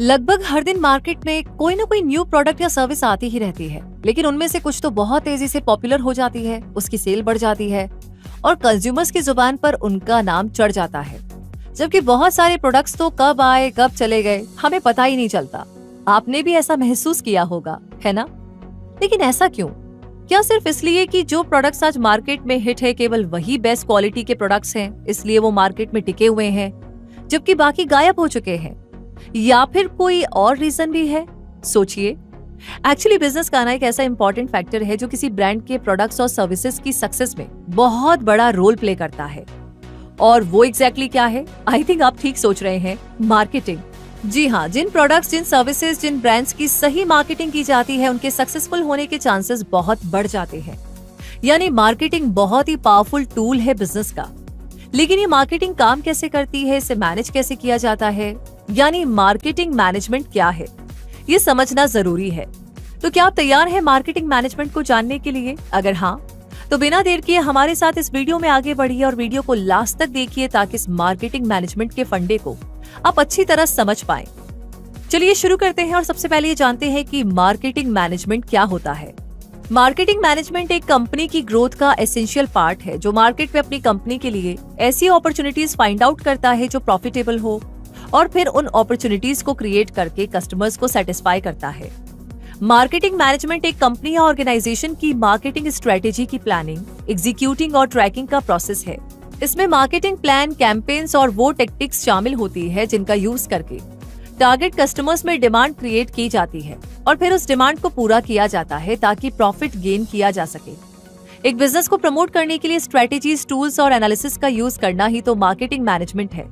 लगभग हर दिन मार्केट में कोई ना कोई न्यू प्रोडक्ट या सर्विस आती ही रहती है, लेकिन उनमें से कुछ तो बहुत तेजी से पॉपुलर हो जाती है, उसकी सेल बढ़ जाती है और कंज्यूमर्स की जुबान पर उनका नाम चढ़ जाता है। जबकि बहुत सारे प्रोडक्ट्स तो कब आए कब चले गए हमें पता ही नहीं चलता। आपने भी ऐसा महसूस किया होगा, है ना? लेकिन ऐसा क्यों? क्या सिर्फ इसलिए कि जो प्रोडक्ट्स आज मार्केट में हिट है केवल वही बेस्ट क्वालिटी के प्रोडक्ट्स हैं, इसलिए वो मार्केट में टिके हुए हैं, जबकि बाकी गायब हो चुके हैं? या फिर कोई और रीजन भी है? सोचिए। एक्चुअली बिजनेस का ना एक ऐसा इंपॉर्टेंट फैक्टर है जो किसी ब्रांड के प्रोडक्ट्स और सर्विसेज की सक्सेस में बहुत बड़ा रोल प्ले करता है। और वो एग्जैक्टली क्या है? आई थिंक आप ठीक सोच रहे हैं, मार्केटिंग। जी हाँ, जिन प्रोडक्ट्स, जिन सर्विसेज, जिन ब्रांड्स की सही मार्केटिंग की जाती है उनके सक्सेसफुल होने के चांसेस बहुत बढ़ जाते हैं। यानी मार्केटिंग बहुत ही पावरफुल टूल है बिजनेस का। लेकिन ये मार्केटिंग काम कैसे करती है, इसे मैनेज कैसे किया जाता है, यानी मार्केटिंग मैनेजमेंट क्या है, ये समझना जरूरी है। तो क्या आप तैयार हैं मार्केटिंग मैनेजमेंट को जानने के लिए? अगर हाँ, तो बिना देर किए हमारे साथ इस वीडियो में आगे बढ़िए और वीडियो को लास्ट तक देखिए ताकि इस मार्केटिंग मैनेजमेंट के फंडे को आप अच्छी तरह समझ पाएं। चलिए शुरू करते हैं और सबसे पहले ये जानते हैं कि मार्केटिंग मैनेजमेंट क्या होता है। मार्केटिंग मैनेजमेंट एक कंपनी की ग्रोथ का एसेंशियल पार्ट है जो मार्केट में अपनी कंपनी के लिए ऐसी अपॉर्चुनिटीज फाइंड आउट करता है जो प्रॉफिटेबल हो और फिर उन अपॉर्चुनिटीज को क्रिएट करके कस्टमर्स को सेटिस्फाई करता है। मार्केटिंग मैनेजमेंट एक कंपनी या ऑर्गेनाइजेशन की मार्केटिंग स्ट्रेटेजी की प्लानिंग, एग्जीक्यूटिंग और ट्रैकिंग का प्रोसेस है। इसमें मार्केटिंग प्लान, कैंपेन्स और वो टेक्टिक्स शामिल होती है जिनका यूज करके टारगेट कस्टमर्स में डिमांड क्रिएट की जाती है और फिर उस डिमांड को पूरा किया जाता है ताकि प्रॉफिट गेन किया जा सके। एक बिजनेस को प्रमोट करने के लिए स्ट्रेटेजीज, टूल्स और एनालिसिस का यूज करना ही तो मार्केटिंग मैनेजमेंट है।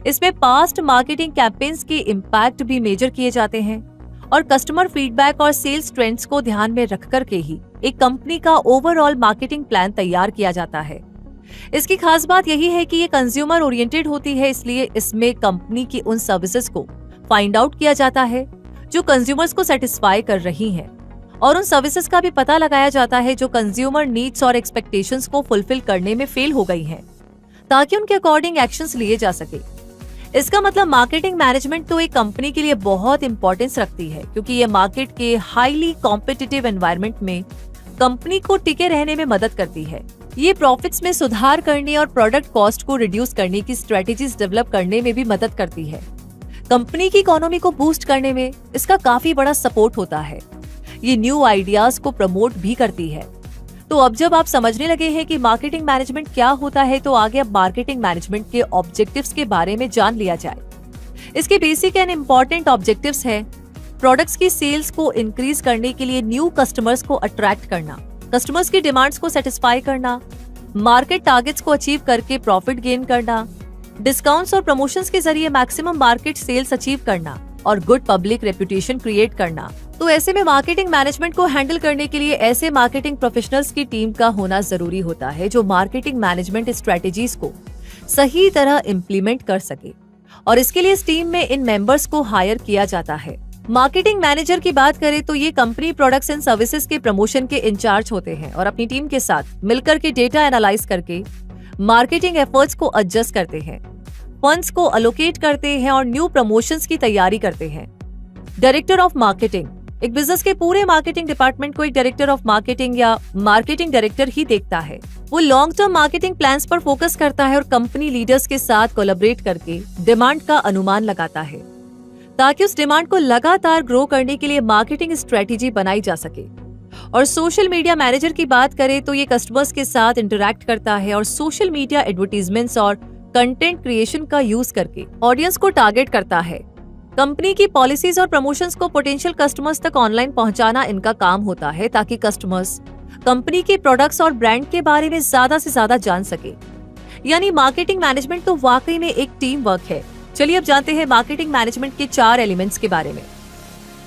इसमें पास्ट मार्केटिंग कैंपेन्स के इम्पैक्ट भी मेजर किए जाते हैं और कस्टमर फीडबैक और सेल्स ट्रेंड्स को ध्यान में रख करके ही एक कंपनी का ओवरऑल मार्केटिंग प्लान तैयार किया जाता है। इसकी खास बात यही है कि ये कंज्यूमर ओरिएंटेड होती है, इसलिए इसमें कंपनी की उन सर्विसेज को फाइंड आउट किया जाता है जो कंज्यूमर्स को सेटिस्फाई कर रही हैं और उन सर्विसेज का भी पता लगाया जाता है जो कंज्यूमर नीड्स और एक्सपेक्टेशंस को फुलफिल करने में फेल हो गई हैं, ताकि उनके अकॉर्डिंग एक्शंस लिए जा सके। इसका मतलब मार्केटिंग मैनेजमेंट तो एक कंपनी के लिए बहुत इंपॉर्टेंस रखती है क्योंकि ये मार्केट के हाईली कॉम्पिटिटिव एनवायरनमेंट में कंपनी को टिके रहने में मदद करती है। ये प्रॉफिट्स में सुधार करने और प्रोडक्ट कॉस्ट को रिड्यूस करने की स्ट्रेटेजीज डेवलप करने में भी मदद करती है। कंपनी की इकोनॉमी को बूस्ट करने में इसका काफी बड़ा सपोर्ट होता है। ये न्यू आइडियाज को प्रमोट भी करती है। तो अब जब आप समझने लगे हैं कि मार्केटिंग मैनेजमेंट क्या होता है, तो आगे अब मार्केटिंग मैनेजमेंट के ऑब्जेक्टिव्स के बारे में जान लिया जाए। इसके बेसिक एंड इम्पोर्टेंट ऑब्जेक्टिव्स हैं प्रोडक्ट्स की सेल्स को इंक्रीज करने के लिए न्यू कस्टमर्स को अट्रैक्ट करना, कस्टमर्स की डिमांड्स को सेटिस्फाई करना, मार्केट टारगेट्स को अचीव करके प्रॉफिट गेन करना, डिस्काउंट्स और प्रमोशंस के जरिए मैक्सिमम मार्केट सेल्स अचीव करना और गुड पब्लिक रेपुटेशन क्रिएट करना। तो ऐसे में मार्केटिंग मैनेजमेंट को हैंडल करने के लिए ऐसे मार्केटिंग प्रोफेशनल्स की टीम का होना जरूरी होता है जो मार्केटिंग मैनेजमेंट स्ट्रेटेजीज को सही तरह इम्प्लीमेंट कर सके और इसके लिए इस टीम में इन मेंबर्स को हायर किया जाता है। मार्केटिंग मैनेजर की बात करें तो ये कंपनी प्रोडक्ट्स एंड सर्विसेज के प्रमोशन के इंचार्ज होते हैं और अपनी टीम के साथ मिलकर के डेटा एनालाइज करके मार्केटिंग एफर्ट्स को एडजस्ट करते हैं, फंड्स को अलोकेट करते हैं और न्यू प्रमोशंस की तैयारी करते हैं। डायरेक्टर ऑफ मार्केटिंग एक बिजनेस के पूरे मार्केटिंग डिपार्टमेंट को एक डायरेक्टर ऑफ मार्केटिंग या मार्केटिंग डायरेक्टर ही देखता है। वो लॉन्ग टर्म मार्केटिंग प्लान्स पर फोकस करता है और कंपनी लीडर्स के साथ कोलैबोरेट करके डिमांड का अनुमान लगाता है ताकि उस डिमांड को लगातार ग्रो करने के लिए मार्केटिंग स्ट्रेटेजी बनाई जा सके। और सोशल मीडिया मैनेजर की बात करें तो ये कस्टमर्स के साथ इंटरैक्ट करता है और सोशल मीडिया एडवर्टीजमेंट्स और कंटेंट क्रिएशन का यूज करके ऑडियंस को टारगेट करता है। कंपनी की पॉलिसीज और प्रमोशंस को पोटेंशियल कस्टमर्स तक ऑनलाइन पहुंचाना इनका काम होता है ताकि कस्टमर्स कंपनी के प्रोडक्ट्स और ब्रांड के बारे में ज्यादा से ज्यादा जान सके। यानी मार्केटिंग मैनेजमेंट तो वाकई में एक टीम वर्क है। चलिए अब जानते हैं मार्केटिंग मैनेजमेंट के 4 एलिमेंट्स के बारे में।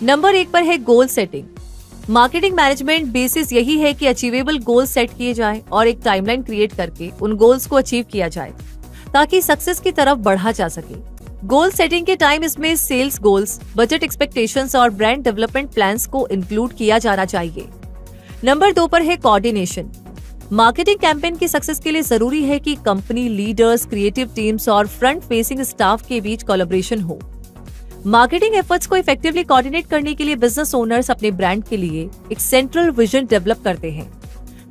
नंबर 1 पर है goal setting. Marketing management basis यही है कि अचीवेबल गोल सेट किए जाएं और एक टाइमलाइन क्रिएट करके उन गोल्स को अचीव किया जाए ताकि सक्सेस की तरफ बढ़ा जा सके। गोल सेटिंग के टाइम इसमें सेल्स गोल्स, बजट एक्सपेक्टेशंस और ब्रांड डेवलपमेंट प्लान्स को इंक्लूड किया जाना चाहिए। नंबर 2 पर है कोऑर्डिनेशन। मार्केटिंग कैंपेन की सक्सेस के लिए जरूरी है कि कंपनी लीडर्स, क्रिएटिव टीम्स और फ्रंट फेसिंग स्टाफ के बीच कोलैबोरेशन हो। मार्केटिंग एफर्ट्स को इफेक्टिवली कोऑर्डिनेट करने के लिए बिजनेस ओनर्स अपने ब्रांड के लिए एक सेंट्रल विजन डेवलप करते हैं,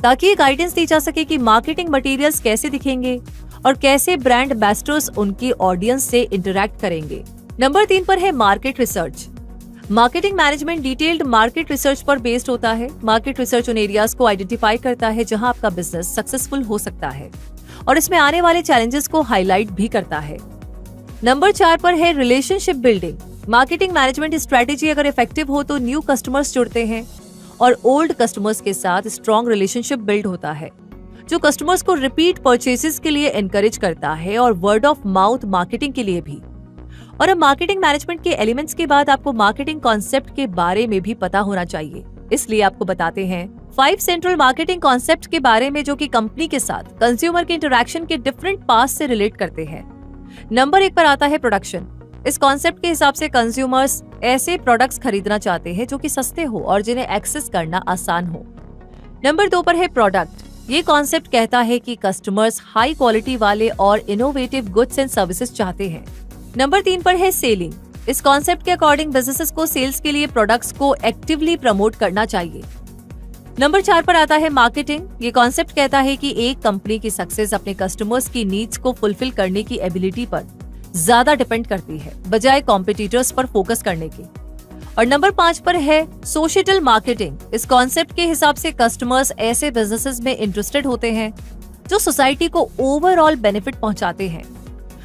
ताकि ये गाइडेंस दी जा सके कि मार्केटिंग मटेरियल्स कैसे दिखेंगे और कैसे ब्रांड एम्बेसडर्स उनकी ऑडियंस से इंटरैक्ट करेंगे। नंबर 3 पर है market research. Marketing management detailed market research पर बेस्ड होता है। मार्केट रिसर्च उन एरियाज को आइडेंटिफाई करता है जहां आपका बिजनेस सक्सेसफुल हो सकता है और इसमें आने वाले चैलेंजेस को हाईलाइट भी करता है। नंबर 4 पर है relationship building. Marketing management strategy अगर इफेक्टिव हो तो न्यू कस्टमर्स जुड़ते हैं और ओल्ड कस्टमर्स के साथ स्ट्रॉन्ग रिलेशनशिप बिल्ड होता है, जो कस्टमर्स को रिपीट परचेसेस के लिए एनकरेज करता है और वर्ड ऑफ माउथ मार्केटिंग के लिए भी। और अब मार्केटिंग मैनेजमेंट के एलिमेंट्स के बाद आपको मार्केटिंग कॉन्सेप्ट के बारे में भी पता होना चाहिए, इसलिए आपको बताते हैं 5 सेंट्रल मार्केटिंग कॉन्सेप्ट के बारे में जो कि कंपनी के साथ कंज्यूमर के इंटरैक्शन के डिफरेंट पार्ट्स से रिलेट करते हैं। नंबर 1 पर आता है प्रोडक्शन। इस कॉन्सेप्ट के हिसाब से कंज्यूमर्स ऐसे प्रोडक्ट्स खरीदना चाहते हैं जो कि सस्ते हो और जिन्हें एक्सेस करना आसान हो। नंबर 2 पर है प्रोडक्ट। ये कॉन्सेप्ट कहता है कि कस्टमर्स हाई क्वालिटी वाले और इनोवेटिव गुड्स एंड सर्विसेज चाहते हैं। नंबर 3 पर है सेलिंग। इस कॉन्सेप्ट के अकॉर्डिंग बिजनेसेस को सेल्स के लिए प्रोडक्ट्स को एक्टिवली प्रमोट करना चाहिए। नंबर 4 पर आता है मार्केटिंग। ये कॉन्सेप्ट कहता है कि एक कंपनी की सक्सेस अपने कस्टमर्स की नीड्स को फुलफिल करने की एबिलिटी पर ज्यादा डिपेंड करती है, बजाय कॉम्पिटिटर्स पर फोकस करने की। और नंबर 5 पर है सोशल मार्केटिंग। इस कॉन्सेप्ट के हिसाब से कस्टमर्स ऐसे बिजनेसेस में इंटरेस्टेड होते हैं जो सोसाइटी को ओवरऑल बेनिफिट पहुंचाते हैं।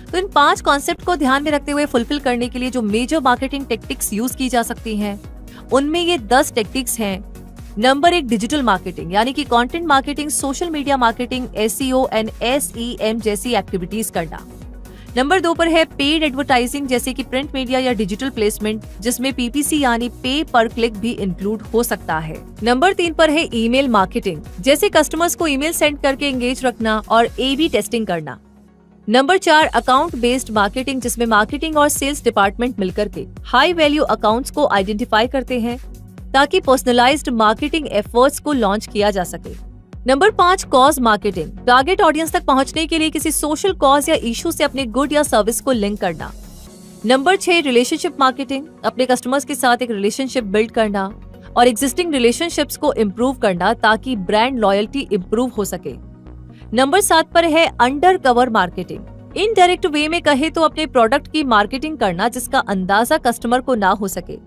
तो इन 5 कॉन्सेप्ट को ध्यान में रखते हुए फुलफिल करने के लिए जो मेजर मार्केटिंग टेक्टिक्स यूज की जा सकती हैं, उनमें ये 10 टेक्टिक्स हैं। नंबर 1 डिजिटल मार्केटिंग, यानी कि content marketing, social media marketing, SEO and SEM जैसी एक्टिविटीज करना। नंबर 2 पर है पेड एडवर्टाइजिंग, जैसे कि प्रिंट मीडिया या डिजिटल प्लेसमेंट, जिसमें PPC यानी पे पर क्लिक भी इंक्लूड हो सकता है। नंबर 3 पर है ईमेल मार्केटिंग, जैसे कस्टमर्स को ईमेल सेंड करके एंगेज रखना और AB टेस्टिंग करना। नंबर 4 अकाउंट बेस्ड मार्केटिंग, जिसमें मार्केटिंग और सेल्स डिपार्टमेंट मिलकर के हाई वैल्यू अकाउंट्स को आइडेंटिफाई करते हैं ताकि पर्सनलाइज्ड मार्केटिंग एफर्ट्स को लॉन्च किया जा सके। Number 5 cause marketing, target audience तक पहुंचने के लिए किसी सोशल कॉज या इशू से अपने गुड या सर्विस को लिंक करना। नंबर 6 रिलेशनशिप मार्केटिंग, अपने कस्टमर्स के साथ एक रिलेशनशिप बिल्ड करना और एग्जिस्टिंग रिलेशनशिप्स को इम्प्रूव करना ताकि ब्रांड लॉयल्टी इम्प्रूव हो सके। नंबर 7 पर है under cover marketing. Indirect way में कहे तो अपने प्रोडक्ट की मार्केटिंग करना जिसका अंदाजा कस्टमर को ना हो सके।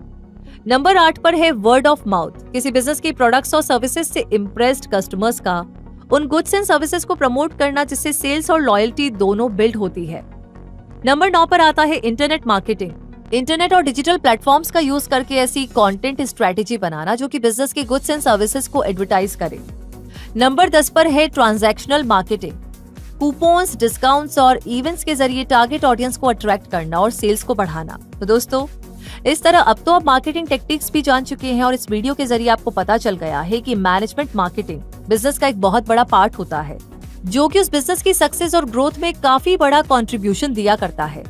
नंबर 8 पर है वर्ड ऑफ माउथ, किसी बिजनेस के प्रोडक्ट्स और सर्विसेज से इम्प्रेस्ड कस्टमर्स का उन गुड्स एंड सर्विसेज को प्रमोट करना, जिससे सेल्स और लॉयल्टी दोनों बिल्ड होती है। नंबर 9 पर आता है इंटरनेट मार्केटिंग। इंटरनेट और डिजिटल प्लेटफॉर्म्स का यूज करके ऐसी कंटेंट स्ट्रेटेजी बनाना जो कि बिजनेस के गुड्स एंड सर्विसेज को एडवर्टाइज करे। नंबर 10 पर है ट्रांजैक्शनल मार्केटिंग। कूपन्स, डिस्काउंट्स और इवेंट्स के जरिए टारगेट ऑडियंस को अट्रैक्ट करना और सेल्स को बढ़ाना। तो दोस्तों, इस तरह अब तो आप मार्केटिंग टेक्टिक्स भी जान चुके हैं और इस वीडियो के जरिए आपको पता चल गया है कि मैनेजमेंट मार्केटिंग बिजनेस का एक बहुत बड़ा पार्ट होता है, जो कि उस बिजनेस की सक्सेस और ग्रोथ में काफी बड़ा कंट्रीब्यूशन दिया करता है।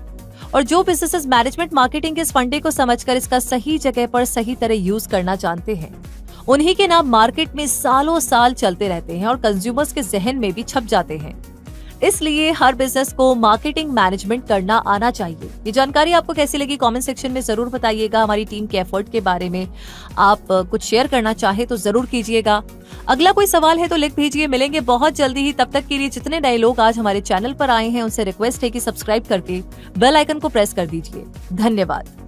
और जो बिजनेसेस मैनेजमेंट मार्केटिंग के इस फंडे को समझकर इसका सही जगह पर सही तरह यूज करना जानते हैं, उन्हीं के नाम मार्केट में सालों साल चलते रहते हैं और कंज्यूमर्स के जहन में भी छप जाते हैं। इसलिए हर बिजनेस को मार्केटिंग मैनेजमेंट करना आना चाहिए। ये जानकारी आपको कैसी लगी कमेंट सेक्शन में जरूर बताइएगा। हमारी टीम के एफर्ट के बारे में आप कुछ शेयर करना चाहे तो जरूर कीजिएगा। अगला कोई सवाल है तो लिख भेजिए। मिलेंगे बहुत जल्दी ही। तब तक के लिए जितने नए लोग आज हमारे चैनल पर आए हैं उनसे रिक्वेस्ट है कि सब्सक्राइब करके बेल आइकन को प्रेस कर दीजिए। धन्यवाद।